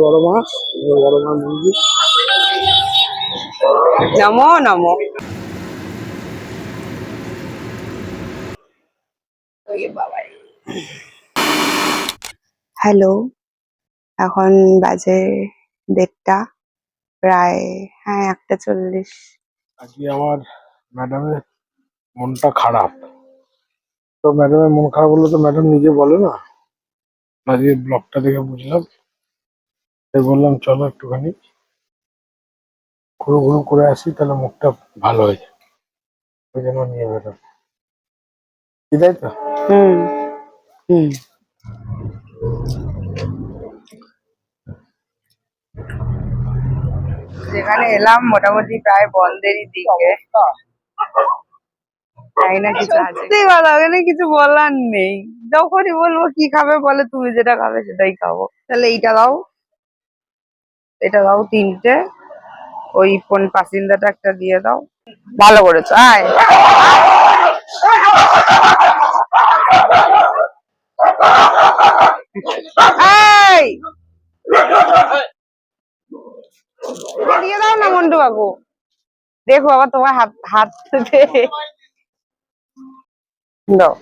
বড় মাছ, বড় মাছ মুরগি। নমো নমো। হ্যালো, এখন বাজে 1:30, প্রায় 1:40। আজকে আমার ম্যাডামের মনটা খারাপ। তো ম্যাডামের মন খারাপ হলে তো ম্যাডাম নিজে বলে না। আজকে ব্লগটা দেখে বুঝলাম, তাই বললাম চলো একটুখানি ঘুরু ঘুরু করে আসি, তাহলে মুখটা ভালো হয়ে যায়। ওই জন্য নিয়ে বেরোলাম, কি তাই তো? হুম হুম। যেখানে এলাম মোটামুটি প্রায় বন্ধেরই দিকে, তাই না? কিছু সত্যি কথা, ওখানে কিছু বলার নেই। যখনই বলবো কি খাবে, বলে তুমি যেটা খাবে সেটাই খাবো। তাহলে এইটা দাও, এটা দাও, 3টে। ওই পাসিন্দাটা একটা দিয়ে দাও। ভালো করেছো, আয়। এই, দিয়ে দাও না মন্টু কাকু। দেখো আবার তোমার হাত হাত দাও।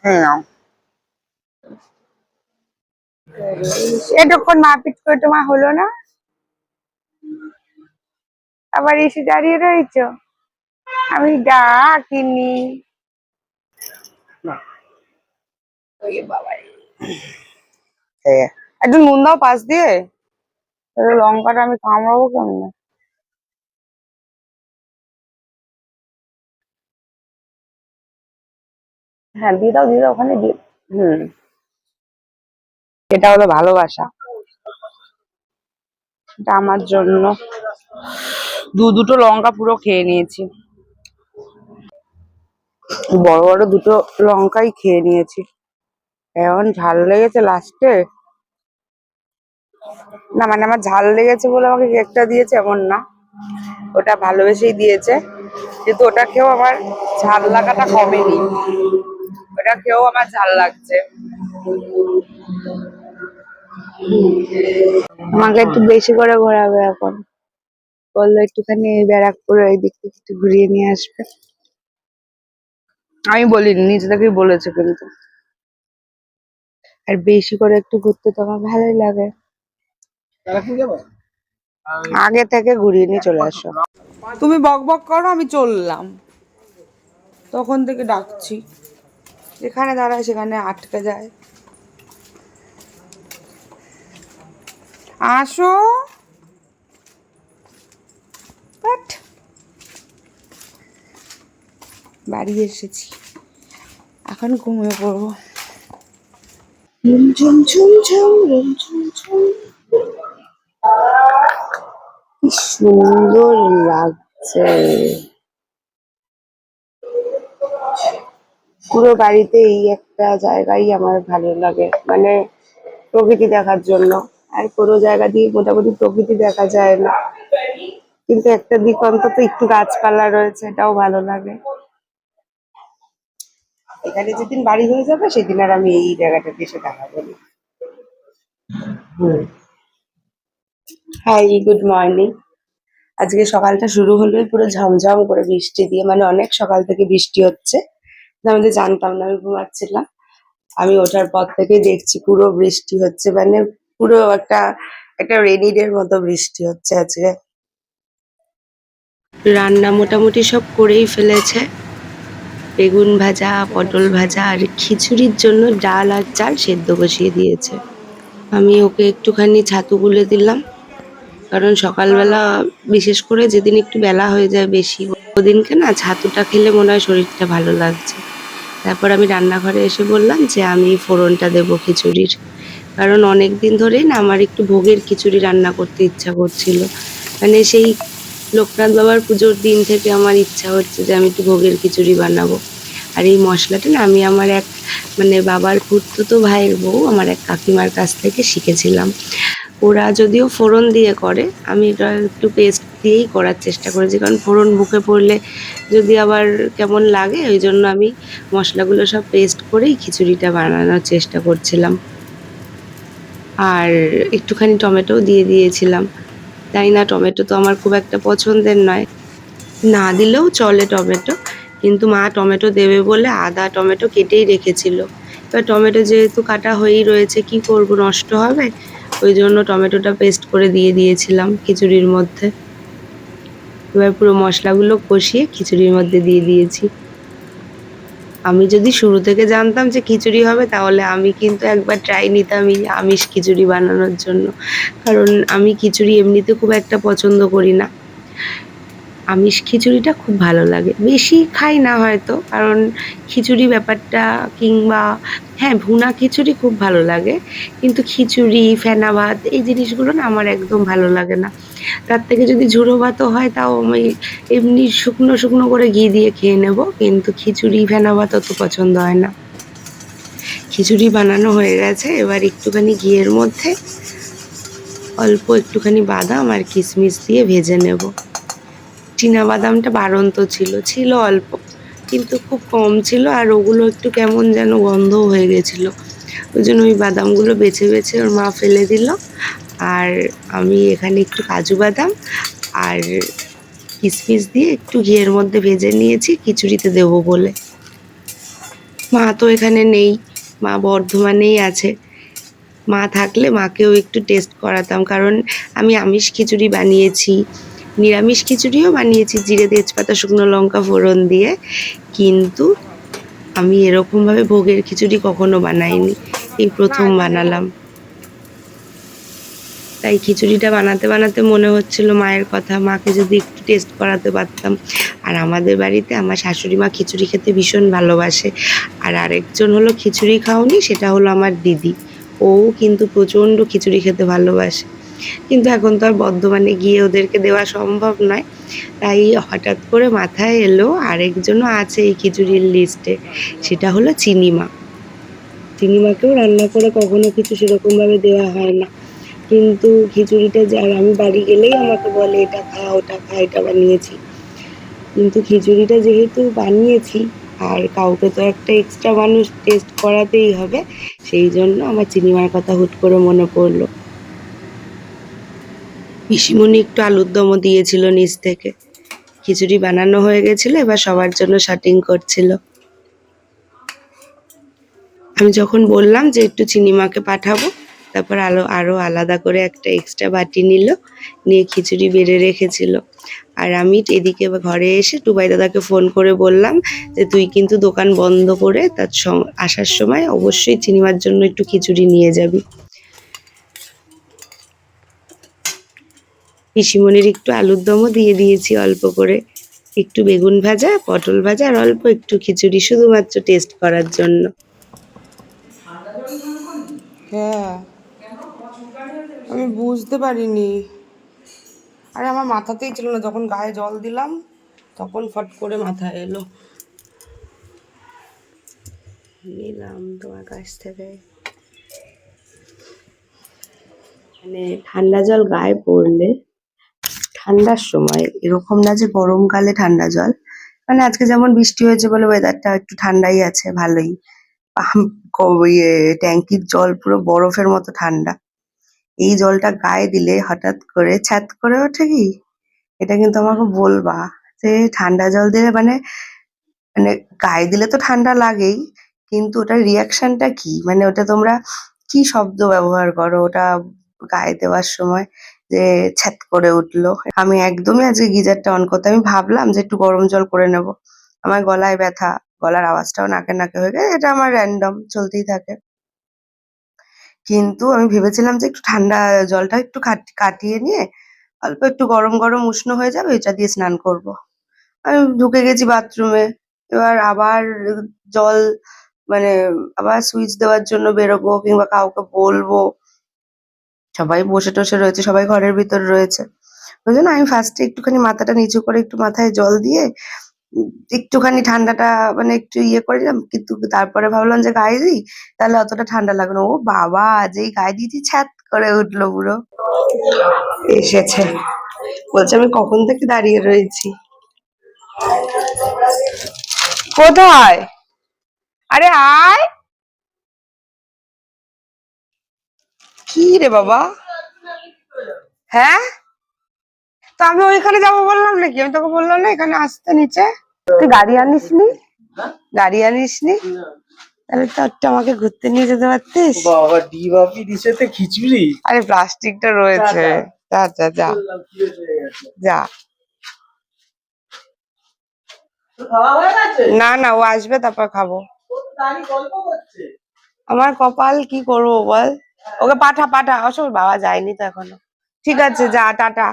হ্যাঁ, এতক্ষণ মারপিট করে তোমার হলো না? আবার এসে দাঁড়িয়ে রয়েছো, আমি ডাকিনি। একটু নুন দাও পাশ দিয়ে, লঙ্কাটা আমি কামড়াবো কেমনে? হ্যাঁ, দিয়ে দাও, দিয়ে দাও, ওখানে দিয়ে। হুম, এটা হলো ভালোবাসা, এটা আমার জন্য। দুটো লঙ্কা পুরো খেয়ে নিয়েছি, বড় বড় দুটো লঙ্কাই খেয়ে নিয়েছি। এমন ঝাল লেগেছে লাস্টে। না মানে আমার ঝাল লেগেছে বলে আমাকে কেকটা দিয়েছে এমন না, ওটা ভালোবেসেই দিয়েছে। কিন্তু ওটা খেয়েও আমার ঝাল লাগাটা কমেনি, ওটা খেয়েও আমার ঝাল লাগছে। আমাকে একটু বেশি করে ঘোরাবে এখন, বললো একটুখানি ব্যারাকপুর এই দিক থেকে একটু ঘুরিয়ে নিয়ে আসবে। আমি বলিনি, নিজে থেকেই বলেছে। কিন্তু আর বেশি করে একটু ঘুরতে তো আমার ভালোই লাগে। আগে থেকে ঘুরিয়ে নিয়ে চলে আসো। তুমি বক বক করো, আমি চললাম, তখন থেকে ডাকছি, যেখানে দাঁড়ায় সেখানে আটকে যায়। আসো। বাট বাড়ি এসেছি, এখন ঘুমিয়ে পড়বো। ঝুম ঝুম ঝুম ঝুম ঝুম ঝুম। কি সুন্দর লাগছে, পুরো বাড়িতে এই একটা জায়গায় আমার ভালো লাগে, মানে প্রকৃতি দেখার জন্য। আর কোনো জায়গা দিয়ে মোটামুটি প্রকৃতি দেখা যায় না, কিন্তু একটা দিক অন্তত একটু গাছপালা রয়েছে, এটাও ভালো লাগে। এখানে যেদিন বাড়ি হয়ে যাবে সেদিন আর আমি এই জায়গাটাতে এসে দেখাবো না। Hi, good morning. আজকে সকালটা শুরু হলো পুরো ঝমঝম করে বৃষ্টি দিয়ে, মানে অনেক সকাল থেকে বৃষ্টি হচ্ছে। আমি জানতাম না, আমি ঘুমাচ্ছিলাম। আমি ওঠার পর থেকে দেখছি পুরো বৃষ্টি হচ্ছে, মানে পুরো একটা একটা রেনি ডের মতো বৃষ্টি হচ্ছে আজকে। রান্না মোটামুটি সব করেই ফেলেছে, বেগুন ভাজা, পটল ভাজা, আর খিচুড়ির জন্য ডাল আর চাল সেদ্ধ বসিয়ে দিয়েছে। আমি ওকে একটুখানি ছাতু গুলে দিলাম, কারণ সকালবেলা বিশেষ করে যেদিন একটু বেলা হয়ে যায় বেশি, ওদিনকে না ছাতুটা খেলে মনে হয় শরীরটা ভালো লাগছে। তারপর আমি রান্নাঘরে এসে বললাম যে আমি ফোড়নটা দেবো খিচুড়ির, কারণ অনেক দিন ধরেই না আমার একটু ভোগের খিচুড়ি রান্না করতে ইচ্ছা করছিল। মানে সেই লোকনাথ বাবার পুজোর দিন থেকে আমার ইচ্ছা হচ্ছে যে আমি একটু ভোগের খিচুড়ি বানাবো। আর এই মশলাটা না আমি আমার এক, মানে বাবার খুড়তুতো ভাইয়ের বউ, আমার এক কাকিমার কাছ থেকে শিখেছিলাম। ওরা যদিও ফোড়ন দিয়ে করে, আমি এটা একটু পেস্ট দিয়েই করার চেষ্টা করেছি, কারণ ফোড়ন মুখে পড়লে যদি আবার কেমন লাগে, ওই জন্য আমি মশলাগুলো সব পেস্ট করেই খিচুড়িটা বানানোর চেষ্টা করছিলাম। আর একটুখানি টমেটোও দিয়ে দিয়েছিলাম। জানি না, টমেটো তো আমার খুব একটা পছন্দের নয়, না দিলেও চলে টমেটো, কিন্তু মা টমেটো দেবে বলে আদা টমেটো কেটেই রেখেছিল। এবার টমেটো যেহেতু কাটা হয়েই রয়েছে, কি করব, নষ্ট হবে, ওই জন্য টমেটোটা পেস্ট করে দিয়ে দিয়েছিলাম খিচুড়ির মধ্যে। এবার পুরো মশলাগুলো কষিয়ে খিচুড়ির মধ্যে দিয়ে দিয়েছি। আমি যদি শুরু থেকে জানতাম যে খিচুড়ি হবে, তাহলে আমি কিন্তু একবার ট্রাই নিতামই আমিষ খিচুড়ি বানানোর জন্য, কারণ আমি খিচুড়ি এমনিতে খুব একটা পছন্দ করি না। আমিষ খিচুড়িটা খুব ভালো লাগে, বেশি খাই না হয়তো, কারণ খিচুড়ি ব্যাপারটা, কিংবা হ্যাঁ, ভুনা খিচুড়ি খুব ভালো লাগে, কিন্তু খিচুড়ি ফেনা ভাত এই জিনিসগুলো না আমার একদম ভালো লাগে না। তার থেকে যদি ঝুড়ো ভাতও হয়, তাও আমি এমনি শুকনো শুকনো করে ঘি দিয়ে খেয়ে নেব, কিন্তু খিচুড়ি ফেনা ভাত অত পছন্দ হয় না। খিচুড়ি বানানো হয়ে গেছে, এবার একটুখানি ঘিয়ের মধ্যে অল্প একটুখানি বাদাম আর কিশমিশ দিয়ে ভেজে নেব। বাদামটা বাড়ন্ত ছিল, ছিল অল্প, কিন্তু খুব কম ছিল, আর ওগুলো একটু কেমন যেন গন্ধও হয়ে গেছিল। ওই জন্য ওই বাদামগুলো বেছে বেছে ওর মা ফেলে দিল। আর আমি এখানে একটু কাজু বাদাম আর কিশমিশ দিয়ে একটু ঘিয়ের মধ্যে ভেজে নিয়েছি খিচুড়িতে দেবো বলে। মা তো এখানে নেই, মা বর্ধমানেই আছে। মা থাকলে মাকেও একটু টেস্ট করাতাম, কারণ আমি আমিষ খিচুড়ি বানিয়েছি, নিরামিষ খিচুড়িও বানিয়েছি জিরে তেজপাতা শুকনো লঙ্কা ফোড়ন দিয়ে, কিন্তু আমি এরকমভাবে ভোগের খিচুড়ি কখনো বানাইনি, এই প্রথম বানালাম। তাই খিচুড়িটা বানাতে বানাতে মনে হচ্ছিল মায়ের কথা, মাকে যদি একটু টেস্ট করাতে পারতাম। আর আমাদের বাড়িতে আমার শাশুড়ি মা খিচুড়ি খেতে ভীষণ ভালোবাসে। আর আরেকজন হলো খিচুড়ি খাওনি, সেটা হলো আমার দিদি, ও কিন্তু প্রচণ্ড খিচুড়ি খেতে ভালোবাসে, কিন্তু এখন তো আর বর্ধমানে গিয়ে ওদেরকে দেওয়া সম্ভব নয়। তাই হঠাৎ করে মাথায় এলো আরেকজনও আছে এই খিচুড়ির লিস্টে, সেটা হলো চিনিমা। চিনিমাকেও রান্না করে কখনো কিছু সেরকমভাবে দেওয়া হয় না, কিন্তু খিচুড়িটা যার, আমি বাড়ি গেলেই আমাকে বলে এটা খা ওটা খা, এটা বানিয়েছি। কিন্তু খিচুড়িটা যেহেতু বানিয়েছি, আর কাউকে তো একটা এক্সট্রা মানুষ টেস্ট করাতেই হবে, সেই জন্য আমার চিনিমার কথা হুট করে মনে পড়লো। পিসিমণি একটু আলুর দমও দিয়েছিল নিচ থেকে। খিচুড়ি বানানো হয়ে গেছিল, এবার সবার জন্য শার্টিং করছিল। আমি যখন বললাম যে একটু চিনিমাকে পাঠাবো, তারপর আরো আলাদা করে একটা এক্সট্রা বাটি নিল, নিয়ে খিচুড়ি বেড়ে রেখেছিল। আর আমি এদিকে ঘরে এসে টুবাই দাদাকে ফোন করে বললাম যে তুই কিন্তু দোকান বন্ধ করে তার আসার সময় অবশ্যই চিনিমার জন্য একটু খিচুড়ি নিয়ে যাবি। পিসিমণির একটু আলুর দমও দিয়ে দিয়েছি অল্প করে, একটু বেগুন ভাজা, পটল ভাজা, আর অল্প একটু খিচুড়ি, শুধুমাত্র টেস্ট করার জন্য। হ্যাঁ, আমি বুঝতে পারিনি। আরে আমার মাথাতেই ছিল না, যখন গায়ে জল দিলাম তখন ফট করে মাথায় এলো। নিলাম তোমার কাছ থেকে। মানে ঠান্ডা জল গায়ে পড়লে, ঠান্ডার সময় এরকম না যে গরমকালে ঠান্ডা জল, মানে আজকে যেমন বৃষ্টি হয়েছে বলে ওয়েদারটা একটু ঠান্ডাই আছে, ভালোই। ট্যাঙ্কির জল পুরো বরফের মতো ঠান্ডা, এই জলটা গায়ে দিলে হঠাৎ করে ছ্যাত করে ওঠে কি, এটা কিন্তু আমাকে বলবা যে ঠান্ডা জল দিলে মানে, মানে গায়ে দিলে তো ঠান্ডা লাগেই, কিন্তু ওটার রিয়াকশনটা কি, মানে ওটা তোমরা কি শব্দ ব্যবহার করো ওটা গায়ে দেওয়ার সময়, যে ছ্যাত করে উঠলো। আমি একদমই আজকে গিজারটা অন করতে, আমি ভাবলাম যে একটু গরম জল করে নেব, আমার গলায় ব্যথা, গলার আওয়াজটাও নাকে নাকে হয়ে গেছে, এটা আমার র্যান্ডম চলতেই থাকে। কিন্তু আমি ভেবেছিলাম যে একটু ঠান্ডা জলটা একটু কাটিয়ে নিয়ে অল্প একটু গরম গরম উষ্ণ হয়ে যাবে, এটা দিয়ে স্নান করব। আমি ঢুকে গেছি বাথরুমে, এবার আবার জল, মানে আবার সুইচ দেওয়ার জন্য বেরোবো কিংবা কাউকে বলবো, সবাই বসে টসে রয়েছে, সবাই ঘরের ভিতর রয়েছে। ওই জন্য আমি ফার্স্টে একটুখানি মাথাটা নিচু করে একটু মাথায় জল দিয়ে একটুখানি ঠান্ডাটা মানে একটু ইয়ে করে নিলাম, কিন্তু তারপরে ভাবলাম যে গায়ে দিই, তাহলে অতটা ঠান্ডা লাগবে না। ও বাবা, যেই গায়ে দিয়েছি ছ্যাত করে উঠলো পুরো। এসেছে, বলছে আমি কখন থেকে দাঁড়িয়ে রয়েছি। কোথায়? আরে আয়। কি রে বাবা? হ্যাঁ, তো আমি ওইখানে যাবো বললাম নাকি? আমি তোকে বললাম না এখানে আসতে নিচে? তুই গাড়ি আনিসনি? গাড়ি আনিসনি? তাহলে তো একটু আমাকে ঘুরতে নিয়ে যেতে পারতিস। বাবা ডিম আপনি দিছে তো খিচুড়ি। আরে প্লাস্টিকটা রয়েছে। যা যা যা যা। খাওয়া হয়ে গেছে? না না, ও আসবে তারপর খাবো। দাঁড়ি গল্প করছে। আমার কপাল, কি করবো বল। ওকে পাঠা পাঠা, আসল বাবা যায়নি তো এখনো। ঠিক আছে, যা, টাটা।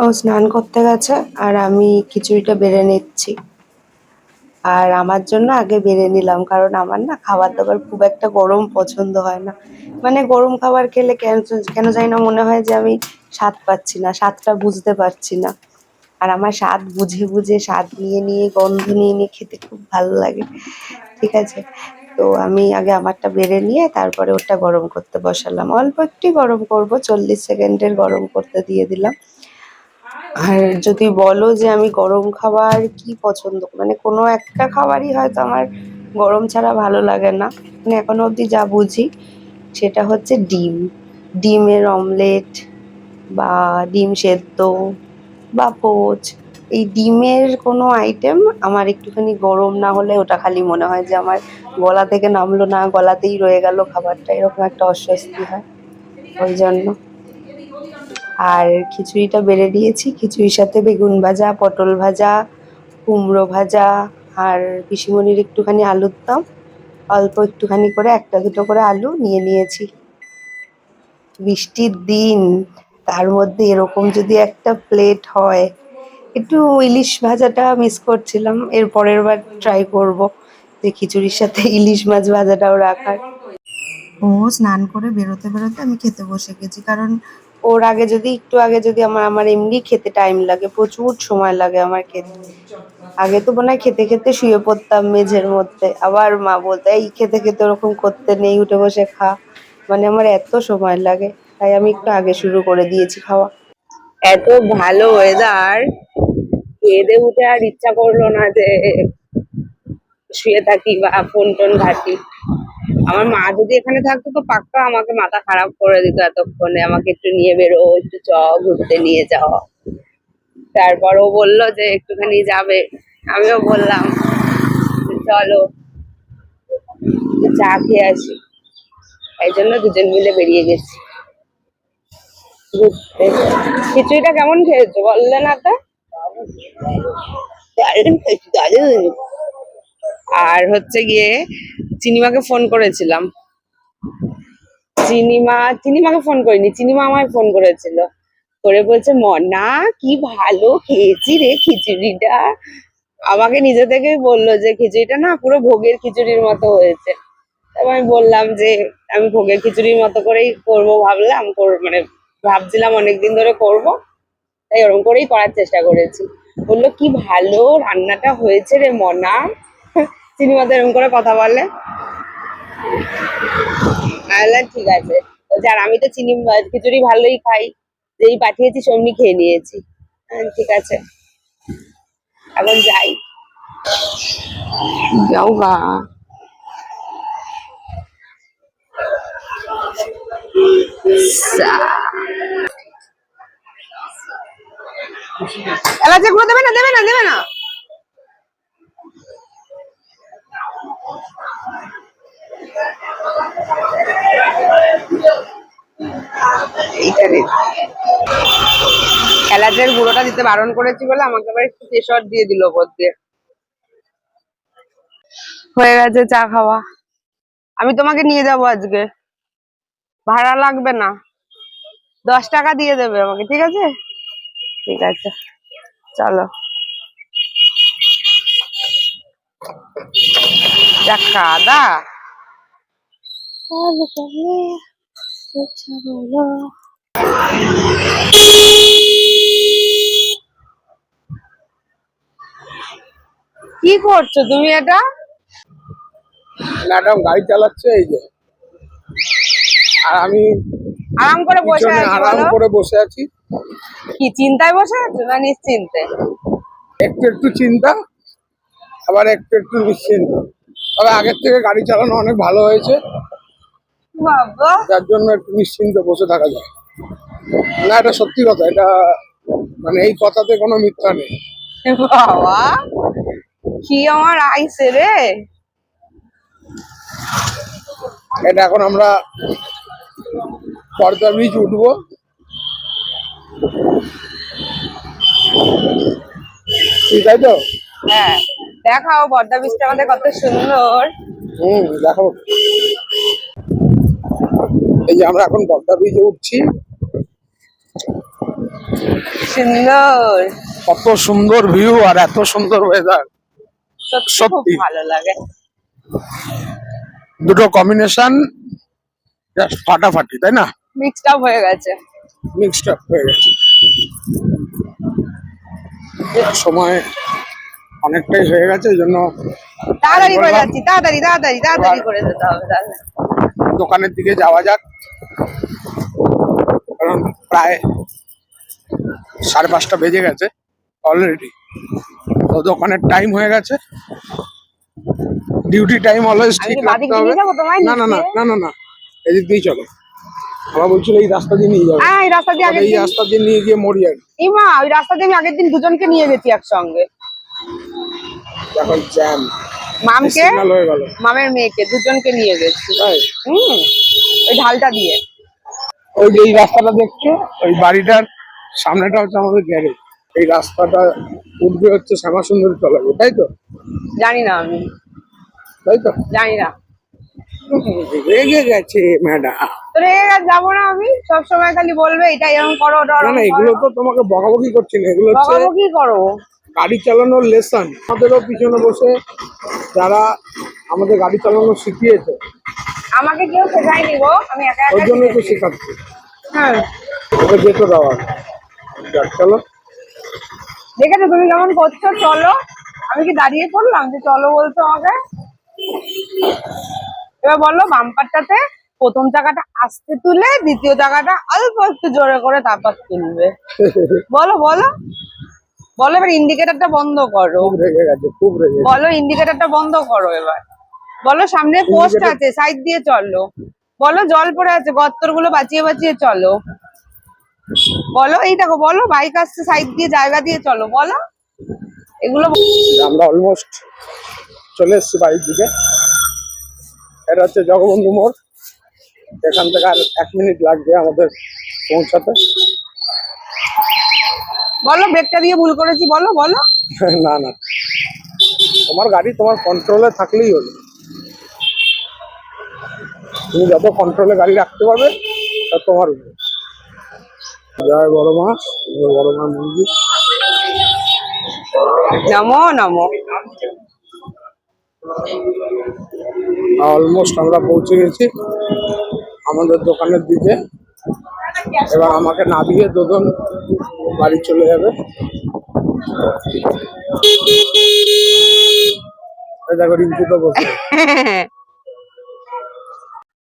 ও স্নান করতে গেছে আর আমি খিচুড়িটা বেড়ে নিচ্ছি। আর আমার জন্য আগে বেড়ে নিলাম, কারণ আমার না খাবার দাবার খুব একটা গরম পছন্দ হয় না। মানে গরম খাবার খেলে কেন কেন জানি না মনে হয় যে আমি স্বাদ পাচ্ছি না, স্বাদটা বুঝতে পারছি না। আর আমার স্বাদ বুঝে বুঝে, স্বাদ নিয়ে নিয়ে, গন্ধ নিয়ে নিয়ে খেতে খুব ভালো লাগে। ঠিক আছে, তো আমি আগে আমারটা বেড়ে নিয়ে তারপরে ওটা গরম করতে বসালাম। অল্প একটু গরম করব, 40 সেকেন্ডের গরম করতে দিয়ে দিলাম। আর যদি বলো যে আমি গরম খাবার কি পছন্দ, মানে কোনো একটা খাবারই হয়তো আমার গরম ছাড়া ভালো লাগে না। মানে এখনো অবধি যা বুঝি সেটা হচ্ছে ডিম, ডিমের অমলেট বা ডিম সেদ্ধ বা পোচ। এই ডিমের কোনো আইটেম আমার একটুখানি গরম না হলে ওটা খালি মনে হয় যে আমার গলা থেকে নামলো না, গলাতেই রয়ে গেল খাবারটা, এরকম একটা অস্বস্তি হয়। ওই জন্য। আর খিচুড়িটা বেড়ে দিয়েছি, খিচুড়ির সাথে বেগুন ভাজা, পটল ভাজা, কুমড়ো ভাজা, আর পিসিমণির একটুখানি আলুর দম, অল্প একটুখানি করে একটা দুটো করে আলু নিয়ে নিয়েছি। বৃষ্টির দিন, তার মধ্যে এরকম যদি একটা প্লেট হয়। একটু ইলিশ ভাজাটা মিস করছিলাম, এর পরের বার ট্রাই করব যে খিচুড়ির সাথে ইলিশ মাছ ভাজাটাও রাখার। ও স্নান করে বেরোতে বেরোতে আমি খেতে বসে গেছি, কারণ ওর আগে যদি একটু আগে যদি আমার আমার এমনি খেতে টাইম লাগে, প্রচুর সময় লাগে আমার খেতে। আগে তো মনে হয় খেতে খেতে শুয়ে পড়তাম মেঝের মধ্যে, আবার মা বলতো এই খেতে খেতে ওরকম করতে নেই, উঠে বসে খা। মানে আমার এত সময় লাগে, তাই আমি একটু আগে শুরু করে দিয়েছি খাওয়া। এত ভালো ওয়েদার, খেয়ে দিয়ে উঠে আর ইচ্ছা করলো না যে শুয়ে থাকি বা ফোন টোন ঘাঁটি। আমার মা যদি এখানে থাকতো তো পাক্কা আমাকে মাথা খারাপ করে দিত এতক্ষণে, আমাকে একটু নিয়ে বেরো, একটু চ ঘুরতে নিয়ে যাও। তারপর ও বললো যে একটুখানি যাবে, আমিও বললাম যে চলো একটু চা খেয়ে আসি। তাই জন্য দুজন মিলে বেরিয়ে গেছি ঘুরতে। খিচুড়িটা কেমন খেয়েছো বললে না তো? দারুণ খেয়েছি, দারুণ। আর হচ্ছে গিয়ে চিনিমাকে ফোন করেছিলাম। চিনিমাকে ফোন করিনি, চিনিমা আমায় ফোন করেছিল, করে বলছে মনা কি ভালো খেয়েছি রে খিচুড়িটা। আমাকে নিজে থেকেই বললো যে খিচুড়িটা না পুরো ভোগের খিচুড়ির মতো হয়েছে। তারপর আমি বললাম যে আমি ভোগের খিচুড়ির মতো করেই করবো ভাবলাম, মানে ভাবছিলাম অনেকদিন ধরে করব, তাই ওরকম করেই করার চেষ্টা করেছি। বললো কি ভালো রান্নাটা হয়েছে রে মনা। চিনিমা তো এরকম করে কথা বলে। বললাম ঠিক আছে। বলছে আর আমি তো খিচুড়ি ভালোই খাই, যেই পাঠিয়েছি সেমনি খেয়ে নিয়েছি। ঠিক আছে, এখন যাই। যাও গা। এলাচি গুঁড়ো দেবে না, দেবে না, দেবে না। এইখানে এলাচের গুঁড়োটা দিতে বারণ করেছি বলে আমাকে আবার একটু কেশর দিয়ে দিল ওপর দিয়ে। হয়ে গেছে চা খাওয়া। আমি তোমাকে নিয়ে যাবো আজকে, ভাড়া লাগবে না, 10 টাকা দিয়ে দেবে আমাকে, ঠিক আছে? ঠিক আছে, চলো। যা কাদা। কি করছো তুমি এটা? ম্যাডাম গাড়ি চালাচ্ছে এই যে, আর আমি আরাম করে বসে পিছনে আছি আরাম বলো। করে বসে আছি। কি চিন্তায় বসে আছো না নিশ্চিন্তে? একটু একটু চিন্তা, আবার একটু একটু নিশ্চিন্ত। তবে আগের থেকে গাড়ি চালানো অনেক ভালো হয়েছে, বাবা, যার জন্য একটু নিশ্চিন্তে বসে থাকা যায়। না, এটা সত্যি কথা, এটা মানে এই কথাতে কোনো মিথ্যা নেই। বাবা কি আমার আইছে রে। এটা এখন আমরা পর্দা ব্রিজ উঠবো। ঠিক আছে তো? হ্যাঁ, দেখাও বর্দা বীজটা আমাদের কত সুন্দর। দেখো, এই যে আমরা এখন পর্দা ব্রিজে উঠছি। সুন্দর, কত সুন্দর ভিউ আর এত সুন্দর ওয়েদার, সত্যি খুব সত্যি ভালো লাগে। দুটো কম্বিনেশন জাস্ট ফাটাফাটি, তাই না? মিক্সড আপ হয়ে গেছে। মিক্সড আপ হয়ে গেছে। সময় অনেকটাই হয়ে গেছে, এই জন্য তাড়াতাড়ি করে বললাম যাচ্ছি, তাড়াতাড়ি তাড়াতাড়ি তাড়াতাড়ি করে যেতে হবে তাহলে। দোকানের দিকে যাওয়া যাক, কারণ প্রায় 5:30 বেজে গেছে অলরেডি। তো দোকানের টাইম হয়ে গেছে। ডিউটি টাইম অলওয়েজ আমি ঠিক কি রাখতে বাদিক হবে। দিয়ে যাবো তোমায় না না না নিচে? না না না, এদিক দিয়েই চলো। আমার বলছিল এই রাস্তা দিয়ে নিয়ে যাবে, এই রাস্তা দিয়ে আগের এই দিন, রাস্তা দিয়ে নিয়ে গিয়ে মরি আর কি। ইমা ওই রাস্তা দিয়ে আমি আগের দিন দুজনকে নিয়ে গেছি একসঙ্গে। দেখো জ্যাম, মামকে, সিগন্যাল হয়ে গেল। মামের মেয়েকে দুজনকে নিয়ে গেছি। তাই ওই ঢালটা দিয়ে। ওই যে এই রাস্তাটা দেখছো, ওই বাড়িটার সামনেটা হচ্ছে আমাদের গ্যারেজ। এই রাস্তাটা উঠবে হচ্ছে শ্যামাসুন্দরী তলাবে, তাই তো? জানি না আমি, তাই তো? জানি না। রেগে গেছে ম্যাডাম। তো রেগে গেছে যাবো না আমি, সবসময় খালি বলবে এটা এরকম করো ওটা না না, ওরকম এগুলো করো। তো তোমাকে বকাবকি করছি না, এগুলো হচ্ছে বকাবকি করো। গাড়ি চালানোর লেসন। আমাদেরও পিছনে বসে যারা আমাদের গাড়ি চালানো শিখিয়েছে, আমাকে কেউ শেখায়নি গো, আমি একা ওই একা জন্যই তো শিখেছি। শেখাচ্ছি। হ্যাঁ, ওকে যেতে দেওয়া। যাক, চলো। দেখেছো তুমি কেমন করছো? চলো, আমি কি দাঁড়িয়ে পড়লাম যে চলো বলছো আমাকে? এবার বলো বাম্পারটাতে প্রথম চাকাটা আস্তে তুলে দ্বিতীয় চাকাটা অল্প একটু জোরে করে তারপর তুলবে। বলো বলো বলো, এবার ইন্ডিকেটরটা বন্ধ করো। খুব রেগে গেছে, খুব রেগে গেছে। বলো ইন্ডিকেটরটা বন্ধ করো এবার। বলো সামনে পোস্ট Indicator- আছে, সাইড দিয়ে চলো। বলো জল পড়ে আছে, গর্তর গুলো বাঁচিয়ে বাঁচিয়ে চলো। বলো এই দেখো, বলো বাইক আসছে, সাইড দিয়ে জায়গা দিয়ে চলো, বলো এগুলো। আমরা অলমোস্ট চলে এসেছি বাড়ির দিকে। এটা হচ্ছে জগবন্ধু মোড়। এখান থেকে আর 1 মিনিট লাগবে আমাদের পৌঁছাতে। বলো ব্রেকটা দিয়ে ভুল করেছি, বলো বলো। না না, তোমার গাড়ি তোমার কন্ট্রোলে থাকলেই হলো। তুমি যত কন্ট্রোলে গাড়ি রাখতে পারবে তা তোমার উপর। জয় বড় মা, জয় বড় মা মন্দির। নমো নমো। অলমোস্ট আমরা পৌঁছে গেছি আমাদের দোকানের দিকে। এবার আমাকে নামিয়ে দুজন বাড়ি চলে যাবে। এই দেখো রিঙ্কু তো বসে।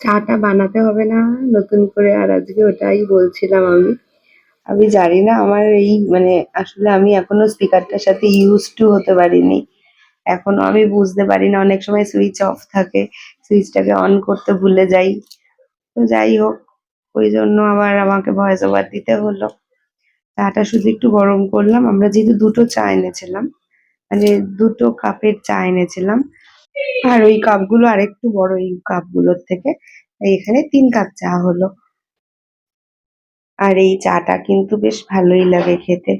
চাটা বানাতে হবে না নতুন করে, আর আজকে ওটাই বলছিলাম আমি। আমি জানি না আমার এই মানে আসলে আমি এখনো স্পিকারটার সাথে ইউজ টু হতে পারিনি। এখনো আমি বুঝতে পারি না, অনেক সময় সুইচ অফ থাকে, সুইচটাকে অন করতে ভুলে যাই। তো যাই হোক, ওই জন্য আবার আমাকে ভয়েস ওভার দিতে হলো। চাটা শুধু একটু গরম করলাম, আমরা যেহেতু দুটো চা এনেছিলাম, মানে দুটো কাপের চা এনেছিলাম, আর ওই কাপগুলো আরেকটু বড় এই কাপগুলোর থেকে, তাই এখানে 3 কাপ চা হলো। আর এই চাটা কিন্তু বেশ ভালোই লাগে খেতে।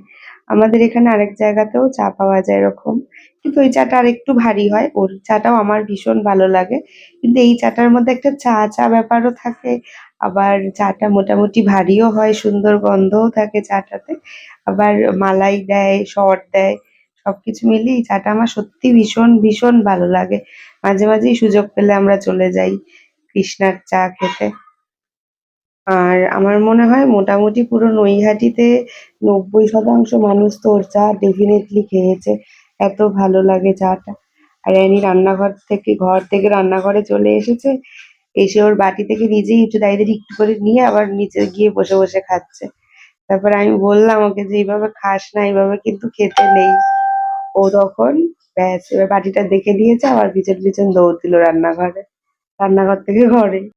আমাদের এখানে আরেক জায়গাতেও চা পাওয়া যায় এরকম, কিন্তু ওই চাটা আর একটু ভারী হয়, ওর চাটাও আমার ভীষণ ভালো লাগে। কিন্তু এই চাটার মধ্যে একটা চা চা ব্যাপারও থাকে, আবার চাটা মোটামুটি ভারীও হয়, সুন্দর গন্ধও থাকে চাটাতে, আবার মালাই দেয়, শর্ট দেয়, সবকিছু মিলিয়ে এই চাটা আমার সত্যি ভীষণ ভীষণ ভালো লাগে। মাঝে মাঝেই সুযোগ পেলে আমরা চলে যাই কৃষ্ণার চা খেতে। আর আমার মনে হয় মোটামুটি পুরো নৈহাটিতে 90% মানুষ তো ওর চা ডেফিনেটলি খেয়েছে, এত ভালো লাগে চাটা। আর রানী ঘর থেকে রান্নাঘরে চলে এসেছে, এসে ওর বাটি থেকে নিজেই একটু দাঁড়িয়ে দাঁড়িয়ে একটু করে নিয়ে আবার নিচে গিয়ে বসে বসে খাচ্ছে। তারপরে আমি বললাম ওকে যে এইভাবে খাস না, এইভাবে কিন্তু খেতে নেই। ও তখন ব্যাস এবার বাটিটা দেখে নিয়েছে, আবার পিছন পিছন দৌড় দিল রান্নাঘরে, রান্নাঘর থেকে ঘরে।